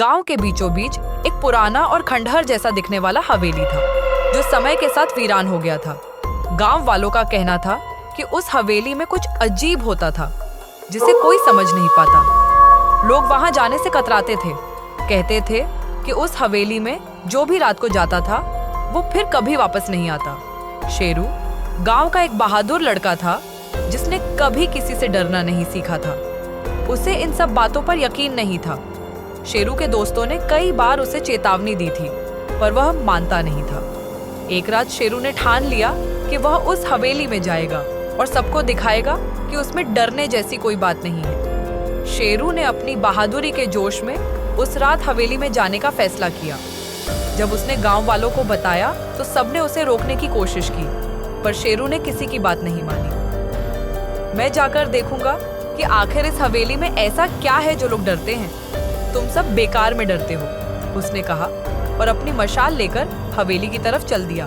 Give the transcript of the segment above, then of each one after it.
गांव के बीचों बीच एक पुराना और खंडहर जैसा दिखने वाला हवेली था, जो समय के साथ वीरान हो गया था। गांव वालों का कहना था कि उस हवेली में कुछ अजीब होता था, जिसे कोई समझ नहीं पाता। लोग वहां जाने से कतराते थे। कहते थे कि उस हवेली में जो भी रात को जाता था, वो फिर कभी वापस नहीं आता। शेरू गांव का एक बहादुर लड़का था, जिसने कभी किसी से डरना नहीं सीखा था। उसे इन सब बातों पर यकीन नहीं था। शेरू के दोस्तों ने कई बार उसे चेतावनी दी थी, पर वह मानता नहीं था। एक रात शेरू ने ठान लिया कि वह उस हवेली में जाएगा और सबको दिखाएगा कि उसमें डरने जैसी कोई बात नहीं है। शेरू ने अपनी बहादुरी के जोश में उस रात हवेली में जाने का फैसला किया। जब उसने गांव वालों को बताया तो सबने उसे रोकने की कोशिश की, पर शेरू ने किसी की बात नहीं मानी। मैं जाकर देखूंगा कि आखिर इस हवेली में ऐसा क्या है जो लोग डरते हैं। तुम सब बेकार में डरते हो, उसने कहा और अपनी मशाल लेकर हवेली की तरफ चल दिया।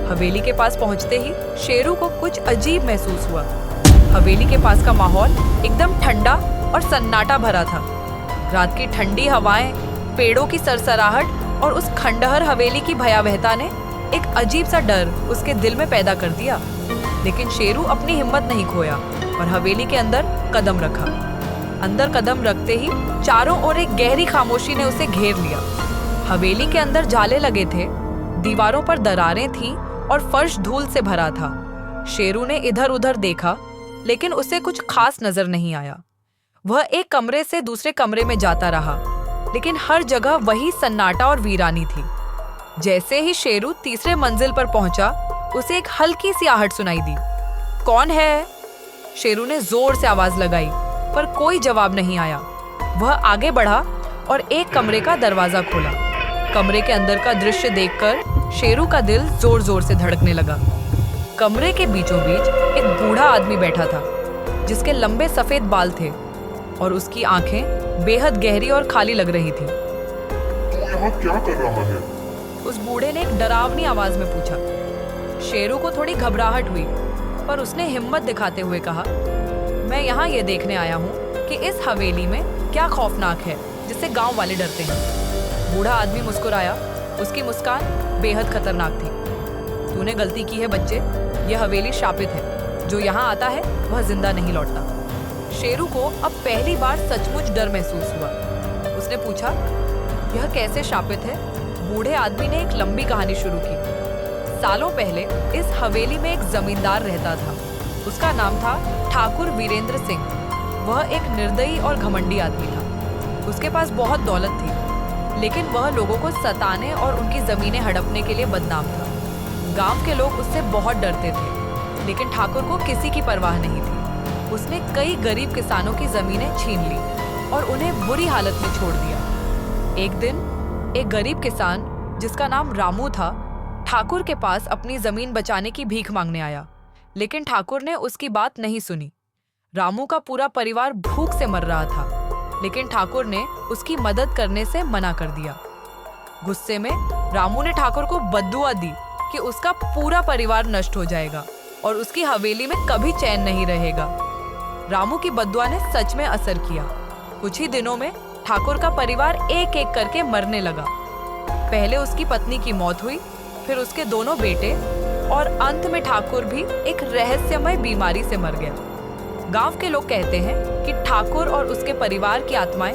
हवेली के पास पहुंचते ही शेरू को कुछ अजीब महसूस हुआ। हवेली के पास का माहौल एकदम ठंडा और सन्नाटा भरा था। रात की ठंडी हवाएं, पेड़ों की सरसराहट और उस खंडहर हवेली की भयावहता ने एक अजीब सा डर उसके दिल में पैदा कर दिया। लेकिन शेरू अपनी हिम्मत नहीं खोया और हवेली के अंदर कदम रखा। अंदर कदम रखते ही चारों ओर एक गहरी खामोशी ने उसे घेर लिया। हवेली के अंदर जाले लगे थे, दीवारों पर दरारें थीं और फर्श धूल से भरा था। शेरू ने इधर उधर देखा, लेकिन उसे कुछ खास नजर नहीं आया। वह एक कमरे से दूसरे कमरे में जाता रहा, लेकिन हर जगह वही सन्नाटा और वीरानी थी। जैसे ही शेरू तीसरे मंजिल पर पहुंचा, उसे एक हल्की सी आहट सुनाई दी। कौन है? शेरू ने जोर से आवाज लगाई, पर कोई जवाब नहीं आया। वह आगे बढ़ा और एक कमरे का दरवाजा खोला। कमरे के अंदर का दृश्य देखकर शेरू का दिल जोर जोर से धड़कने लगा। कमरे के बीचों बीच एक बूढ़ा आदमी बैठा था, जिसके लंबे सफेद बाल थे और उसकी आंखें बेहद गहरी और खाली लग रही थी। तू यहाँ क्या कर रहा है? उस बूढ़े ने एक डरावनी आवाज में पूछा। शेरू को थोड़ी घबराहट हुई, पर उसने हिम्मत दिखाते हुए कहा, मैं यहाँ ये देखने आया हूँ कि इस हवेली में क्या खौफनाक है जिससे गांव वाले डरते हैं। बूढ़ा आदमी मुस्कुराया। उसकी मुस्कान बेहद खतरनाक थी। तूने गलती की है बच्चे, यह हवेली शापित है। जो यहाँ आता है वह जिंदा नहीं लौटता। शेरू को अब पहली बार सचमुच डर महसूस हुआ। उसने पूछा, यह कैसे शापित है? बूढ़े आदमी ने एक लंबी कहानी शुरू की। सालों पहले इस हवेली में एक जमींदार रहता था। उसका नाम था ठाकुर वीरेंद्र सिंह। वह एक निर्दयी और घमंडी आदमी था। उसके पास बहुत दौलत थी, लेकिन वह लोगों को सताने और उनकी जमीनें हड़पने के लिए बदनाम था। गांव के लोग उससे बहुत डरते थे, लेकिन ठाकुर को किसी की परवाह नहीं थी। उसने कई गरीब किसानों की जमीनें छीन ली और उन्हें बुरी हालत में छोड़ दिया। एक दिन एक गरीब किसान, जिसका नाम रामू था, ठाकुर के पास अपनी जमीन बचाने की भीख मांगने आया, लेकिन ठाकुर ने उसकी बात नहीं सुनी। रामू का पूरा परिवार भूख से मर रहा था, लेकिन ठाकुर ने उसकी मदद करने से मना कर दिया। गुस्से में रामू ने ठाकुर को बद्दुआ दी कि उसका पूरा परिवार नष्ट हो जाएगा और उसकी हवेली में कभी चैन नहीं रहेगा। रामू की बद्दुआ ने सच में असर किया। कुछ ही दिनों में ठाकुर का परिवार एक एक करके मरने लगा। पहले उसकी पत्नी की मौत हुई, फिर उसके दोनों बेटे, और अंत में ठाकुर भी एक रहस्यमय बीमारी से मर गया। गांव के लोग कहते हैं कि ठाकुर और उसके परिवार की आत्माएं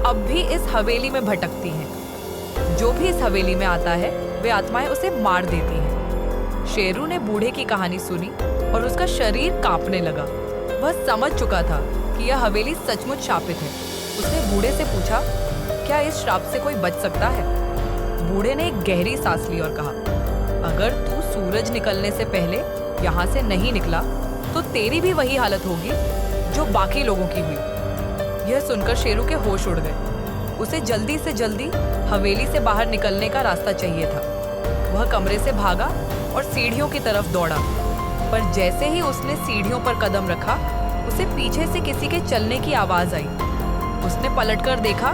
अब भी इस हवेली में भटकती हैं। जो भी इस हवेली में आता है, वे आत्माएं उसे मार देती हैं। शेरू ने बूढ़े की कहानी सुनी और उसका शरीर कांपने लगा। वह समझ चुका था कि यह हवेली सचमुच शापित है। उसने बूढ़े से पूछा, क्या इस श्राप से कोई बच सकता है? बूढ़े ने एक गहरी सांस ली और कहा, अगर तू सूरज निकलने से पहले यहाँ से नहीं निकला तो तेरी भी वही हालत होगी जो बाकी लोगों की हुई। यह सुनकर शेरू के होश उड़ गए। उसे जल्दी से जल्दी हवेली से बाहर निकलने का रास्ता चाहिए था। वह कमरे से भागा और सीढ़ियों की तरफ दौड़ा, पर जैसे ही उसने सीढ़ियों पर कदम रखा, उसे पीछे से किसी के चलने की आवाज आई। उसने पलटकर देखा,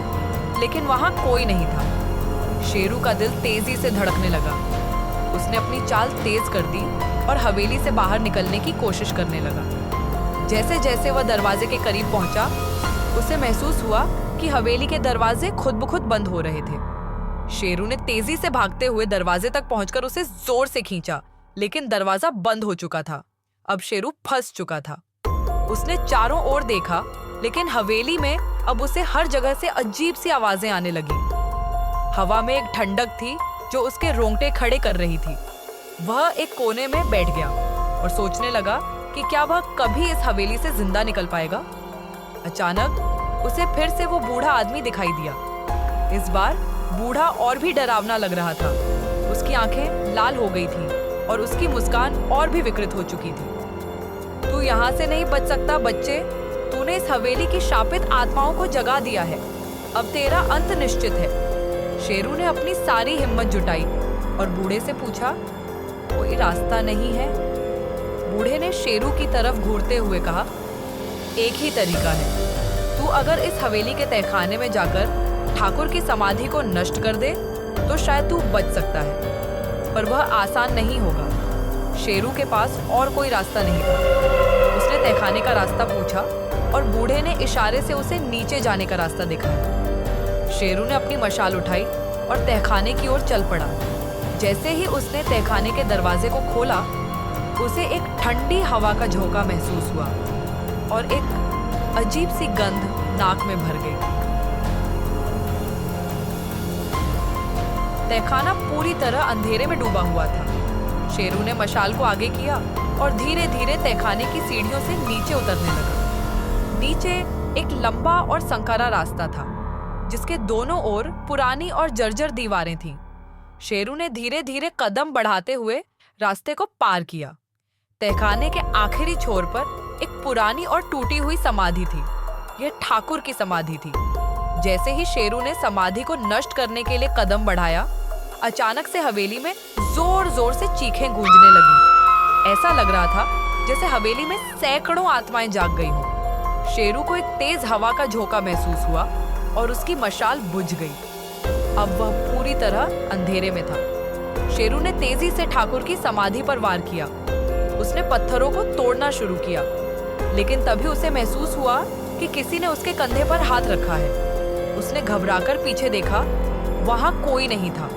लेकिन वहां कोई नहीं था। शेरू का दिल तेजी से धड़कने लगा। उसने अपनी चाल तेज कर दी और हवेली से बाहर निकलने की कोशिश करने लगा। जैसे जैसे वह दरवाजे के करीब पहुंचा, उसे महसूस हुआ की हवेली के दरवाजे खुद ब खुद बंद हो रहे थे। शेरू ने तेजी से भागते हुए दरवाजे तक पहुंचकर उसे जोर से खींचा, लेकिन दरवाजा बंद हो चुका था। अब शेरू फंस चुका था। उसने चारों ओर देखा, लेकिन हवेली में अब उसे हर जगह से अजीब सी आवाजें आने लगी। हवा में एक ठंडक थी जो उसके रोंगटे खड़े कर रही थी। वह एक कोने में बैठ गया और सोचने लगा कि क्या वह कभी इस हवेली से जिंदा निकल पाएगा। अचानक उसे फिर से वो बूढ़ा आदमी दिखाई दिया। इस बार बूढ़ा और भी डरावना लग रहा था। उसकी आंखें लाल हो गई थीं और उसकी मुस्कान और भी विकृत हो चुकी थी। तू यहाँ से नहीं बच सकता बच्चे, तूने इस हवेली की शापित आत्माओं को जगा दिया है। अब तेरा अंत निश्चित है। शेरू ने अपनी सारी हिम्मत जुटाई और बूढ़े से पूछा, कोई रास्ता नहीं है? बूढ़े ने शेरू की तरफ घूरते हुए कहा, एक ही तरीका है। तू अगर इस हवेली के तहखाने में जाकर ठाकुर की समाधि को नष्ट कर दे तो शायद तू बच सकता है, पर वह आसान नहीं होगा। शेरू के पास और कोई रास्ता नहीं था। उसने तहखाने का रास्ता पूछा और बूढ़े ने इशारे से उसे नीचे जाने का रास्ता दिखाया। शेरू ने अपनी मशाल उठाई और तहखाने की ओर चल पड़ा। जैसे ही उसने तहखाने के दरवाजे को खोला, उसे एक ठंडी हवा का झोंका महसूस हुआ और एक अजीब सी गंध नाक में भर गई। तहखाना पूरी तरह अंधेरे में डूबा हुआ था। शेरू ने मशाल को आगे किया और धीरे धीरे तहखाने की सीढ़ियों से नीचे उतरने लगा। नीचे एक लंबा और संकरा रास्ता था, जिसके दोनों ओर पुरानी और जर्जर दीवारें थीं। शेरू ने धीरे धीरे कदम बढ़ाते हुए रास्ते को पार किया। तहखाने के आखिरी छोर पर एक पुरानी और टूटी हुई समाधि थी। यह ठाकुर की समाधि थी। जैसे ही शेरू ने समाधि को नष्ट करने के लिए कदम बढ़ाया, अचानक से हवेली में जोर जोर से चीखें गूंजने लगी। ऐसा लग रहा था जैसे हवेली में सैकड़ों आत्माएं जाग गई हों। शेरू को एक तेज हवा का झोंका महसूस हुआ और उसकी मशाल बुझ गई। अब वह पूरी तरह अंधेरे में था। शेरू ने तेजी से ठाकुर की समाधि पर वार किया। उसने पत्थरों को तोड़ना शुरू किया, लेकिन तभी उसे महसूस हुआ कि किसी ने उसके कंधे पर हाथ रखा है। उसने घबराकर पीछे देखा, वहां कोई नहीं था।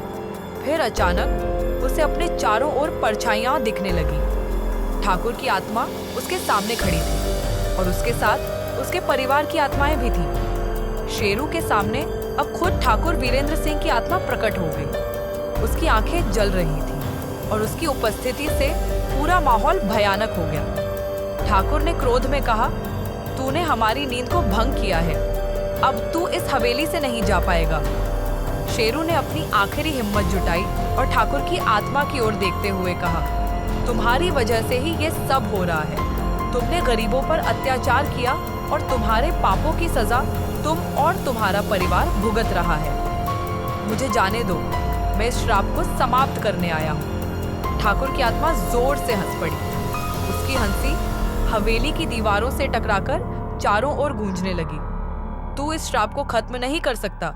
फिर अचानक उसे अपने चारों ओर परछाइयां दिखने लगी। ठाकुर की आत्मा उसके सामने खड़ी थी और उसके साथ उसके परिवार की आत्माएं भी थीं। शेरू के सामने अब खुद ठाकुर वीरेंद्र सिंह की आत्मा प्रकट हो गई। उसकी आंखें जल रही थीं और उसकी उपस्थिति से पूरा माहौल भयानक हो गया। ठाकुर ने क्रोध में कहा, तूने हमारी नींद को भंग किया है। अब तू इस हवेली से नहीं जा पाएगा। शेरू ने अपनी आखिरी हिम्मत जुटाई और ठाकुर की आत्मा की ओर देखते हुए कहा, तुम्हारी वजह से ही ये सब हो रहा है। तुमने गरीबों पर अत्याचार किया और तुम्हारे पापों की सजा तुम और तुम्हारा परिवार भुगत रहा है। मुझे जाने दो, मैं इस श्राप को समाप्त करने आया हूँ। ठाकुर की आत्मा जोर से हंस पड़ी। उसकी हंसी हवेली की दीवारों से टकराकर चारों ओर गूंजने लगी। तू इस श्राप को खत्म नहीं कर सकता।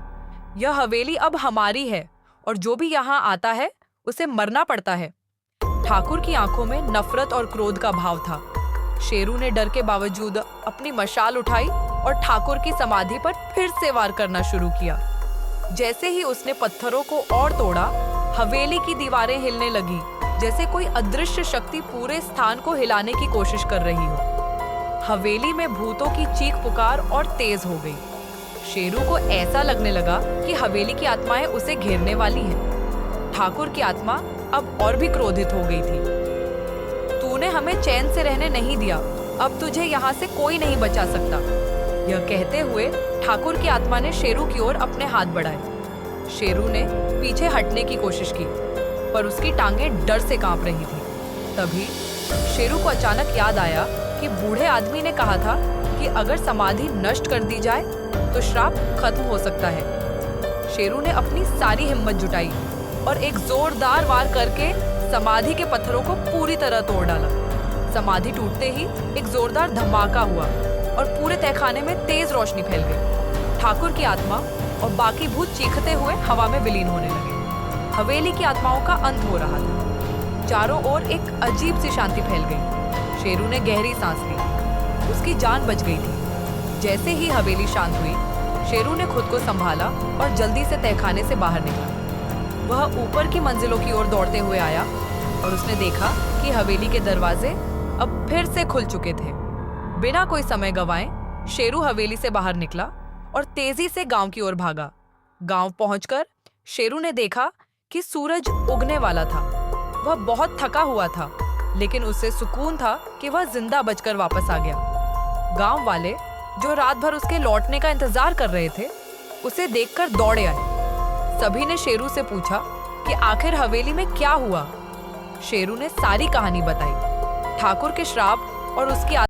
यह हवेली अब हमारी है और जो भी यहाँ आता है उसे मरना पड़ता है। ठाकुर की आंखों में नफरत और क्रोध का भाव था। शेरू ने डर के बावजूद अपनी मशाल उठाई और ठाकुर की समाधि पर फिर से वार करना शुरू किया। जैसे ही उसने पत्थरों को और तोड़ा, हवेली की दीवारें हिलने लगी, जैसे कोई अदृश्य शक्ति पूरे स्थान को हिलाने की कोशिश कर रही हो। हवेली में भूतों की चीख पुकार और तेज हो गई। शेरू को ऐसा लगने लगा कि हवेली की आत्माएं उसे घेरने वाली हैं। ठाकुर की आत्मा अब और भी क्रोधित हो गई थी। तूने हमें चैन से रहने नहीं दिया, अब तुझे यहाँ से कोई नहीं बचा सकता। यह कहते हुए ठाकुर की आत्मा ने शेरू की ओर अपने हाथ बढ़ाए। शेरू ने पीछे हटने की कोशिश की, पर उसकी टांगें डर से कांप रही थी। तभी शेरू को अचानक याद आया कि बूढ़े आदमी ने कहा था कि अगर समाधि नष्ट कर दी जाए तो श्राप खत्म हो सकता है। शेरू ने अपनी सारी हिम्मत जुटाई और एक जोरदार वार करके समाधि के पत्थरों को पूरी तरह तोड़ डाला। समाधि टूटते ही एक जोरदार धमाका हुआ और पूरे तहखाने में तेज रोशनी फैल गई। ठाकुर की आत्मा और बाकी भूत चीखते हुए हवा में विलीन होने लगे। हवेली की आत्माओं का अंत हो रहा था। चारों ओर एक अजीब सी शांति फैल गई। शेरू ने गहरी सांस ली। उसकी जान बच गई थी। जैसे ही हवेली शांत हुई, शेरू ने खुद को संभाला और जल्दी से तहखाने से बाहर निकला। वह ऊपर की मंजिलों की ओर दौड़ते हुए आया और उसने देखा कि हवेली के दरवाजे अब फिर से खुल चुके थे। बिना कोई समय गंवाए शेरू हवेली से बाहर निकला और तेजी से गांव की ओर भागा। गांव पहुंचकर शेरू ने देखा कि सूरज उगने वाला था। वह बहुत थका हुआ था, लेकिन उसे सुकून था कि वह जिंदा बचकर वापस आ गया। गांव वाले जो रात भर उसके लौटने का इंतजार कर रहे थे, उसे देखकर दौड़े आए। सभी ने शेरू से पूछा कि आखिर हवेली में क्या हुआ। शेरू ने सारी कहानी बताई, ठाकुर के श्राप और उसकी